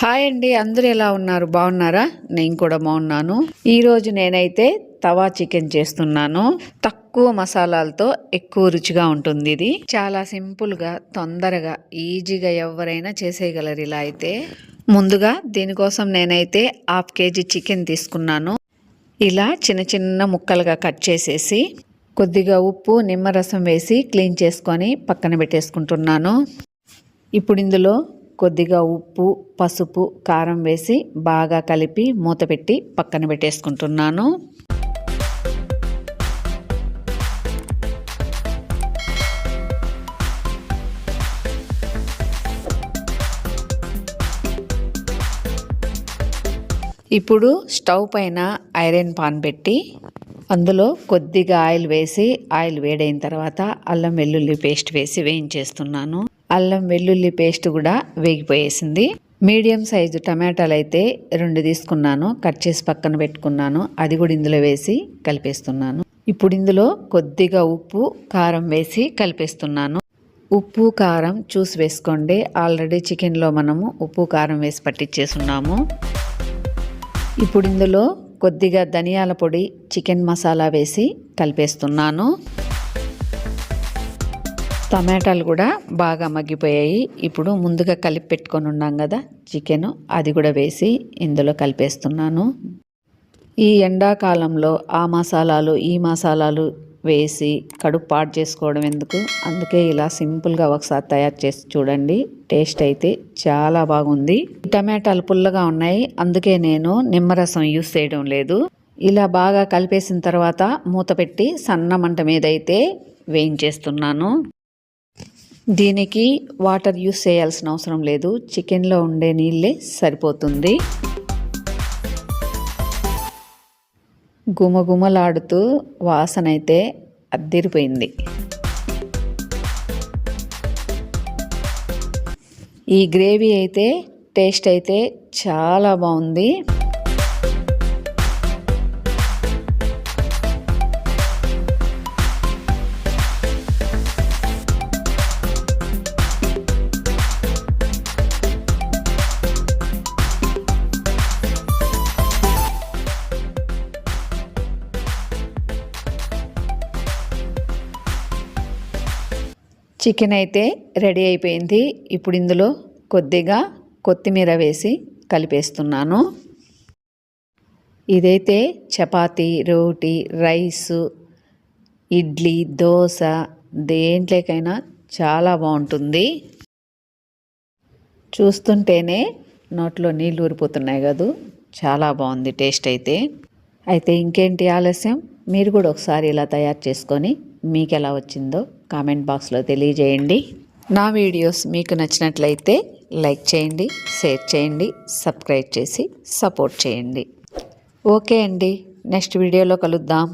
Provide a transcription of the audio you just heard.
Hi అండి, అందరూ ఎలా ఉన్నారు? బాగున్నారా? నేను కూడా బాగున్నాను. ఈరోజు నేనైతే తవా చికెన్ చేస్తున్నాను. తక్కువ మసాలాలతో ఎక్కువ రుచిగా ఉంటుంది. ఇది చాలా సింపుల్గా, తొందరగా, ఈజీగా ఎవరైనా చేసేయగలరు. ఇలా అయితే ముందుగా దీనికోసం నేనైతే 1/2 kg చికెన్ తీసుకున్నాను. ఇలా చిన్న చిన్న ముక్కలుగా కట్ చేసేసి కొద్దిగా ఉప్పు, నిమ్మరసం వేసి క్లీన్ చేసుకొని పక్కన పెట్టేసుకుంటున్నాను. ఇప్పుడు ఇందులో కొద్దిగా ఉప్పు, పసుపు, కారం వేసి బాగా కలిపి మూత పెట్టి పక్కన పెట్టేసుకుంటున్నాను. ఇప్పుడు స్టవ్ పైన ఐరన్ పాన్ పెట్టి అందులో కొద్దిగా ఆయిల్ వేసి, ఆయిల్ వేడైన తర్వాత అల్లం వెల్లుల్లి పేస్ట్ వేసి వేయించేస్తున్నాను. అల్లం వెల్లుల్లి పేస్ట్ కూడా వేగిపోయేసింది. మీడియం సైజు టమాటాలు అయితే 2 తీసుకున్నాను, కట్ చేసి పక్కన పెట్టుకున్నాను. అది కూడా ఇందులో వేసి కలిపేస్తున్నాను. ఇప్పుడు ఇందులో కొద్దిగా ఉప్పు, కారం వేసి కలిపేస్తున్నాను. ఉప్పు కారం చూసి వేసుకోండి. ఆల్రెడీ చికెన్లో మనము ఉప్పు కారం వేసి పట్టించేస్తున్నాము. ఇప్పుడు ఇందులో కొద్దిగా ధనియాల పొడి, చికెన్ మసాలా వేసి కలిపేస్తున్నాను. టమాటాలు కూడా బాగా మగ్గిపోయాయి. ఇప్పుడు ముందుగా కలిపి పెట్టుకొని ఉన్నాం కదా చికెన్, అది కూడా వేసి ఇందులో కలిపేస్తున్నాను. ఈ ఎండాకాలంలో ఆ మసాలాలు ఈ మసాలాలు వేసి కడుపు పాడు చేసుకోవడం ఎందుకు, అందుకే ఇలా సింపుల్గా ఒకసారి తయారు చేసి చూడండి. టేస్ట్ అయితే చాలా బాగుంది. టమాటాలు పుల్లగా ఉన్నాయి, అందుకే నేను నిమ్మరసం యూస్ చేయడం లేదు. ఇలా బాగా కలిపేసిన తర్వాత మూత పెట్టి సన్న మంట మీద అయితే వేయించేస్తున్నాను. దీనికి వాటర్ యూస్ చేయాల్సిన అవసరం లేదు, చికెన్లో ఉండే నీళ్ళే సరిపోతుంది. గుమగుమలాడుతూ వాసన అయితే అద్దిరిపోయింది. ఈ గ్రేవీ అయితే టేస్ట్ అయితే చాలా బాగుంది. చికెన్ అయితే రెడీ అయిపోయింది. ఇప్పుడు ఇందులో కొద్దిగా కొత్తిమీర వేసి కలిపేస్తున్నాను. ఇదైతే చపాతీ, రోటీ, రైసు, ఇడ్లీ, దోశ దేంట్లోకైనా చాలా బాగుంటుంది. చూస్తుంటేనే నోట్లో నీళ్ళు ఊరిపోతున్నాయి కదా, చాలా బాగుంది టేస్ట్ అయితే ఇంకేంటి ఆలస్యం, మీరు కూడా ఒకసారి ఇలా తయారు చేసుకొని మీకు ఎలా వచ్చిందో కామెంట్ బాక్స్లో తెలియజేయండి. నా వీడియోస్ మీకు నచ్చినట్లయితే లైక్ చేయండి, షేర్ చేయండి, సబ్స్క్రైబ్ చేసి సపోర్ట్ చేయండి. ఓకే అండి, నెక్స్ట్ వీడియోలో కలుద్దాం.